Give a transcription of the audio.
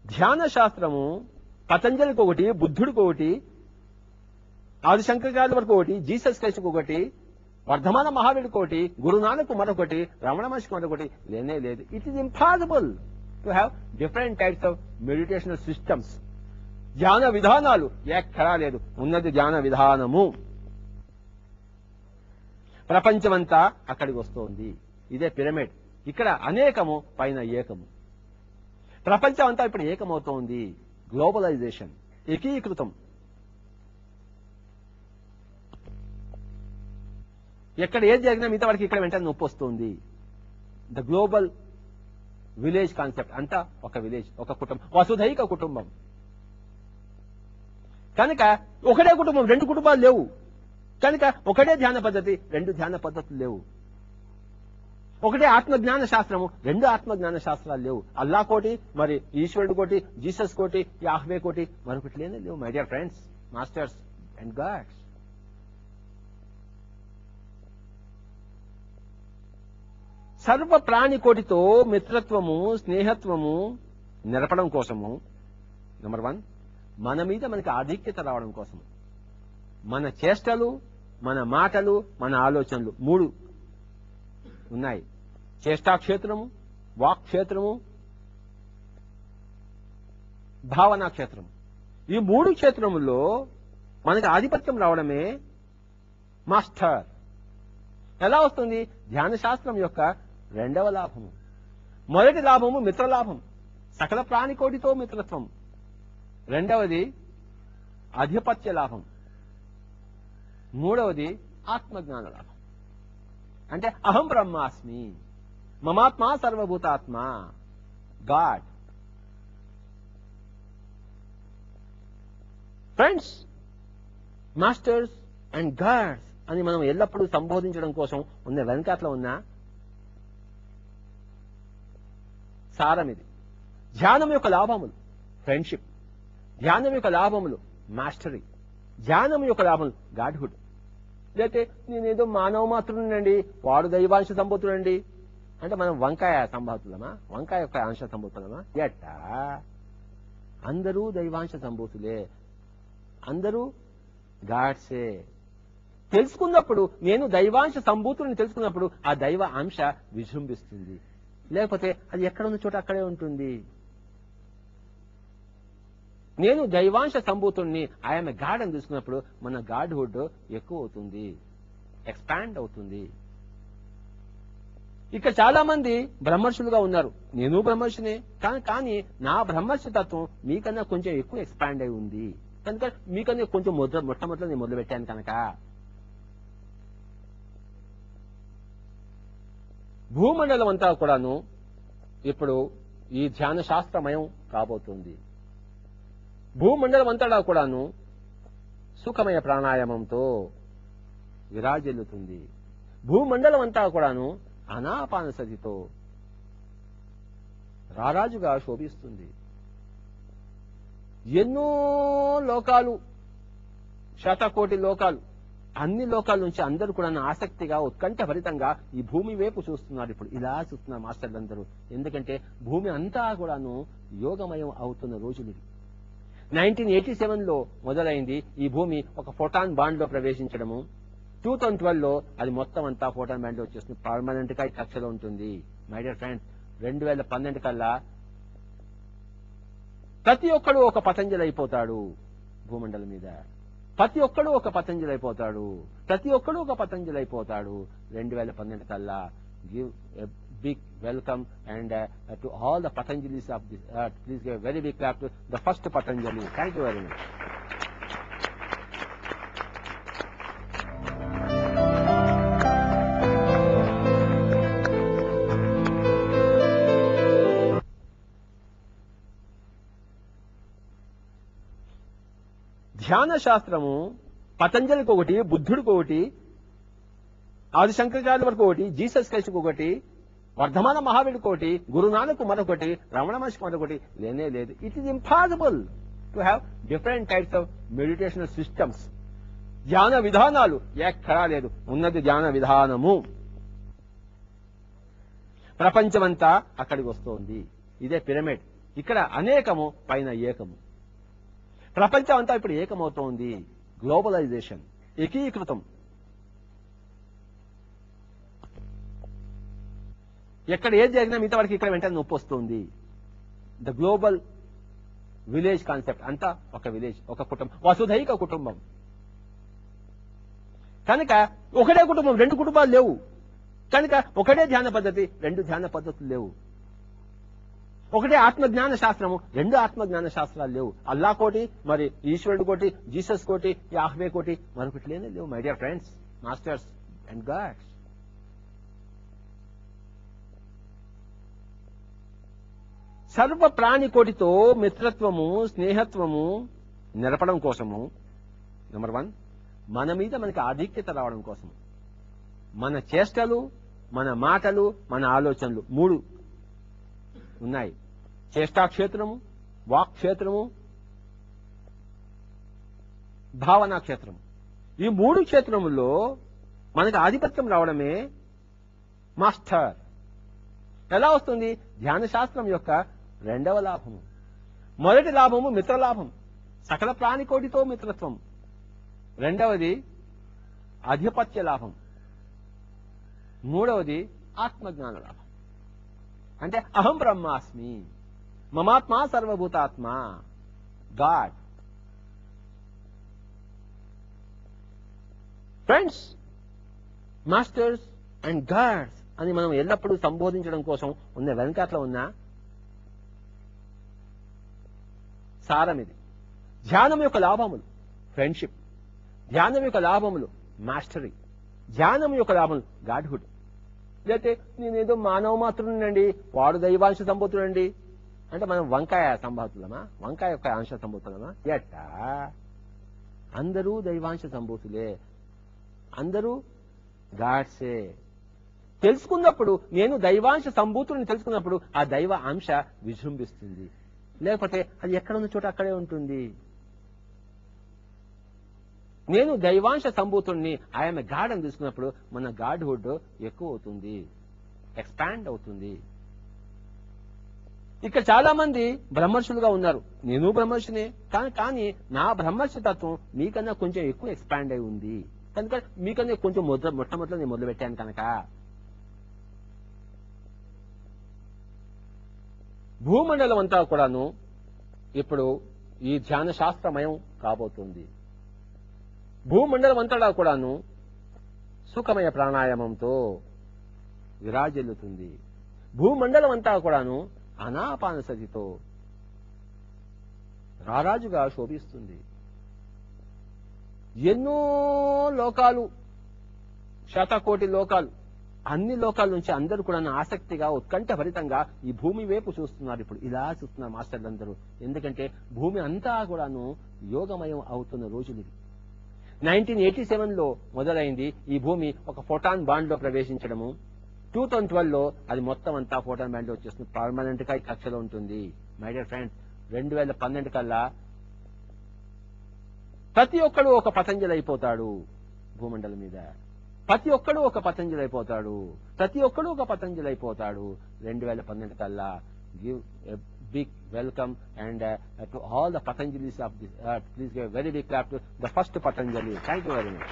ధ్యాన శాస్త్రము పతంజలికి ఒకటి, బుద్ధుడికి ఒకటి, ఆది శంకరాచార్యుల వరకు ఒకటి, జీసస్ క్రైస్ట్కి ఒకటి, వర్ధమాన మహావీరుడికి ఒకటి, గురునానక్ మరొకటి, రమణ మహర్షికి మరొకటి లేనే లేదు. It is impossible to have different types of meditational systems. ధ్యాన విధానాలు ఎక్కడా లేదు, ఉన్నది ధ్యాన విధానము. ప్రపంచమంతా అక్కడికి వస్తోంది. ఇదే పిరమిడ్. ఇక్కడ అనేకము, పైన ఏకము. ప్రపంచం అంతా ఇప్పుడు ఏకమవుతోంది. గ్లోబలైజేషన్, ఏకీకృతం. ఎక్కడ ఏది జరిగినా మిగతా వాడికి ఇక్కడ వెంటనే నొప్పి వస్తుంది. The global village concept. అంతా ఒక విలేజ్, ఒక కుటుంబం, వసుధైక కుటుంబం. కనుక ఒకటే కుటుంబం, రెండు కుటుంబాలు లేవు. కనుక ఒకటే ధ్యాన పద్ధతి, రెండు ధ్యాన పద్ధతులు లేవు. ఒకటే ఆత్మజ్ఞాన శాస్త్రము, రెండు ఆత్మజ్ఞాన శాస్త్రాలు లేవు. అల్లా కోటి, మరి ఈశ్వరుడు కోటి, జీసస్ కోటి, యాహ్వే కోటి, మరొకటి లేనే లేవు. My dear friends, masters and gods. సర్వ ప్రాణి కోటితో మిత్రత్వము, స్నేహత్వము నిరపడం కోసము, నెంబర్ 1, మన మీద మనకి ఆధిక్యత రావడం కోసము, మన చేష్టలు, మన మాటలు, మన ఆలోచనలు 3 ఉన్నాయి. చేష్టాక్షేత్రము, వాక్క్షేత్రము, భావనా క్షేత్రము. ఈ 3 క్షేత్రముల్లో మనకి ఆధిపత్యం రావడమే మాస్టర్. ఎలా వస్తుంది? ధ్యాన శాస్త్రం యొక్క 2వ లాభము. మొదటి లాభము మిత్రలాభం, సకల ప్రాణికోటితో మిత్రత్వం. 2వది ఆధిపత్య లాభం. 3వది ఆత్మజ్ఞాన లాభం. అంటే అహం బ్రహ్మాస్మి, మమాత్మ సర్వభూతాత్మ, god. Friends, masters and gods అని మనం ఎల్లప్పుడూ సంబోధించడం కోసం ఉన్న వెనకాతలో ఉన్న సారం ఇది. ధ్యానం యొక్క లాభములు ఫ్రెండ్షిప్, ధ్యానం యొక్క లాభములు మాస్టరీ, ధ్యానం యొక్క లాభములు గాడ్హుడ్. లేకపోతే నేనేదో మానవ మాత్రుడండి, వాడు దైవాంశ సంభూతుడండి అంటే మనం వంకాయ సంభూతులమా? వంకాయ యొక్క అంశ సంభూతులమా? ఎట్టా? అందరూ దైవాంశ సంభూతులే, అందరూ గాడ్సే. తెలుసుకున్నప్పుడు, నేను దైవాంశ సంభూతుడిని తెలుసుకున్నప్పుడు ఆ దైవ అంశ విజృంభిస్తుంది. లేకపోతే అది ఎక్కడ ఉన్న చోట అక్కడే ఉంటుంది. నేను దైవాంశ సంభూతుడిని, ఐఎమ్ ఎ గాడ్ అని తెలుసుకున్నప్పుడు మన గాడ్హుడ్ ఎక్కువ అవుతుంది, ఎక్స్పాండ్ అవుతుంది. ఇక్కడ చాలా మంది బ్రహ్మర్షులుగా ఉన్నారు. నేను బ్రహ్మర్షినే, కానీ నా బ్రహ్మర్షి తత్వం మీకన్నా కొంచెం ఎక్కువ ఎక్స్పాండ్ అయి ఉంది. కనుక మీకన్నా కొంచెం మొట్టమొదటి నేను మొదలు పెట్టాను. కనుక భూమండలం అంతా కూడాను ఇప్పుడు ఈ ధ్యాన శాస్త్రమయం కాబోతుంది. భూమండలం అంతటా కూడాను సుఖమయ ప్రాణాయామంతో విరాజిల్లుతుంది. భూమండలం అంతా కూడాను అనాపానసతితో రారాజుగా శోభిస్తుంది. ఎన్నో లోకాలు, 100 కోటి లోకాలు, అన్ని లోకాల నుంచి అందరూ కూడా ఆసక్తిగా, ఉత్కంఠభరితంగా ఈ భూమి వైపు చూస్తున్నారు. ఇప్పుడు ఇలా చూస్తున్నారు మాస్టర్లందరూ. ఎందుకంటే భూమి అంతా కూడాను యోగమయం అవుతున్న రోజులు. 1987లో మొదలైంది ఈ భూమి ఒక ఫోటాన్ బాండ్ లో ప్రవేశించడము. 2012లో అది మొత్తం అంతా ఫోటాన్ బాండ్ లో వచ్చేస్తుంది, పర్మనెంట్ గా కక్షలో ఉంటుంది. మై డియర్ ఫ్రెండ్స్, 2012 కల్లా ప్రతి ఒక్కడు ఒక పతంజలి అయిపోతాడు భూమండలం మీద. ప్రతి ఒక్కడు ఒక పతంజలి అయిపోతాడు, ప్రతి ఒక్కడు ఒక పతంజలి అయిపోతాడు 2012 కల్లా. Give a big welcome and to all the Patanjalis of this earth. Please give a very big clap to the first Patanjali. Thank you very much. ధ్యాన శాస్త్రము పతంజలికి ఒకటి, బుద్ధుడికి ఒకటి, ఆది శంకరాచార్యుల వరకు ఒకటి, జీసస్ క్రైస్ట్కి ఒకటి, వర్ధమాన మహావీరుడికి ఒకటి, గురునానక్ మరొకటి, రమణ మహర్షికి మరొకటి లేనే లేదు. It is impossible to have different types of meditational systems. ధ్యాన విధానాలు ఎక్కడా లేదు, ఉన్నది ధ్యాన విధానము. ప్రపంచమంతా అక్కడికి వస్తోంది. ఇదే పిరమిడ్. ఇక్కడ అనేకము, పైన ఏకము. ప్రపంచం అంతా ఇప్పుడు ఏకమవుతోంది. గ్లోబలైజేషన్, ఏకీకృతం. ఎక్కడ ఏది జరిగినా మిగతా వాడికి ఇక్కడ వెంటనే నొప్పి వస్తుంది. ద గ్లోబల్ విలేజ్ కాన్సెప్ట్, అంతా ఒక విలేజ్, ఒక కుటుంబం, వసుధైక కుటుంబం. కనుక ఒకటే కుటుంబం, రెండు కుటుంబాలు లేవు. కనుక ఒకటే ధ్యాన పద్ధతి, రెండు ధ్యాన పద్ధతులు లేవు. ఒకటే ఆత్మజ్ఞాన శాస్త్రము, రెండు ఆత్మజ్ఞాన శాస్త్రాలు లేవు. అల్లా కోటి, మరి ఈశ్వరుడు కోటి, జీసస్ కోటి, యాహ్వే కోటి, మరొకటి లేవు. My dear friends, masters and gods. సర్వ ప్రాణి కోటితో మిత్రత్వము, స్నేహత్వము నిలపడం కోసము, నెంబర్ 1, మన మీద మనకి ఆధిక్యత రావడం కోసము, మన చేష్టలు, మన మాటలు, మన ఆలోచనలు 3 ఉన్నాయి. చేష్టాక్షేత్రము, వాక్క్షేత్రము, భావనా క్షేత్రము. ఈ 3 క్షేత్రముల్లో మనకి ఆధిపత్యం రావడమే మాస్టర్. ఎలా వస్తుంది? ధ్యాన శాస్త్రం యొక్క 2వ లాభము. మొదటి లాభము మిత్రలాభం, సకల ప్రాణికోటితో మిత్రత్వం. 2వది ఆధిపత్య లాభం. 3వది ఆత్మజ్ఞాన లాభం. అంటే అహం బ్రహ్మాస్మి, మమాత్మ సర్వభూతాత్మ, god. Friends, masters and gods అని మనం ఎల్లప్పుడూ సంబోధించడం కోసం ఉన్న వెనకాట్ల ఉన్న సారం ఇది. ధ్యానం యొక్క లాభములు ఫ్రెండ్షిప్, ధ్యానం యొక్క లాభములు మాస్టరీ, ధ్యానం యొక్క లాభములు గాడ్హుడ్. లేకపోతే నేనేదో మానవ మాత్రునండి, వాడు దైవాంశ సంభూతుడండి అంటే మనం వంకాయ సంభూతులమా? వంకాయ యొక్క అంశ సంభూతులమా? ఎట్టా? అందరూ దైవాంశ సంభూతులే, అందరూ గాడ్సే. తెలుసుకున్నప్పుడు, నేను దైవాంశ సంభూతుడిని తెలుసుకున్నప్పుడు ఆ దైవ అంశ విజృంభిస్తుంది. లేకపోతే అది ఎక్కడ ఉన్న చోట అక్కడే ఉంటుంది. నేను దైవాంశ సంభూతుడిని, ఐఎమ్ ఎ గాడ్ అని తీసుకున్నప్పుడు మన గాడ్హుడ్ ఎక్కువ అవుతుంది, ఎక్స్పాండ్ అవుతుంది. ఇక్కడ చాలా మంది బ్రహ్మర్షులుగా ఉన్నారు. నేను బ్రహ్మర్షినే, కానీ నా బ్రహ్మర్షి తత్వం మీకన్నా కొంచెం ఎక్కువ ఎక్స్పాండ్ అయి ఉంది. కనుక మీకన్నా కొంచెం మొట్టమొదటిలో నేను మొదలు పెట్టాను. కనుక భూమండలం అంతా కూడాను ఇప్పుడు ఈ ధ్యాన శాస్త్రమయం కాబోతుంది. భూమండలం అంతటా కూడాను సుఖమయ ప్రాణాయామంతో విరాజిల్లుతుంది. భూమండలం అంతా కూడాను అనాపానసతితో రారాజుగా శోభిస్తుంది. ఎన్నో లోకాలు, 1,000,000,000 లోకాలు, అన్ని లోకాల నుంచి అందరూ కూడా ఆసక్తిగా, ఉత్కంఠభరితంగా ఈ భూమి వైపు చూస్తున్నారు. ఇప్పుడు ఇలా చూస్తున్నారు మాస్టర్లందరూ. ఎందుకంటే భూమి అంతా కూడాను యోగమయం అవుతున్న రోజులు ఇవి. 1987లో మొదలైంది ఈ భూమి ఒక ఫోటాన్ బాండ్ లో ప్రవేశించడము. 2012లో అది మొత్తం అంతా ఫోటాన్ బాండ్ లో వచ్చేస్తుంది, పర్మనెంట్ గా ఈ కక్షలో ఉంటుంది. మై డియర్ ఫ్రెండ్స్, 2012 కల్లా ప్రతి ఒక్కడు ఒక పతంజలి అయిపోతాడు భూమండలం మీద. ప్రతి ఒక్కడు ఒక పతంజలి అయిపోతాడు. ప్రతి ఒక్కడు ఒక పతంజలి అయిపోతాడు 2012 కల్లా. Give a big welcome and to all the Patanjalis of this earth. Please give a very big clap to the first Patanjali. Thank you very much.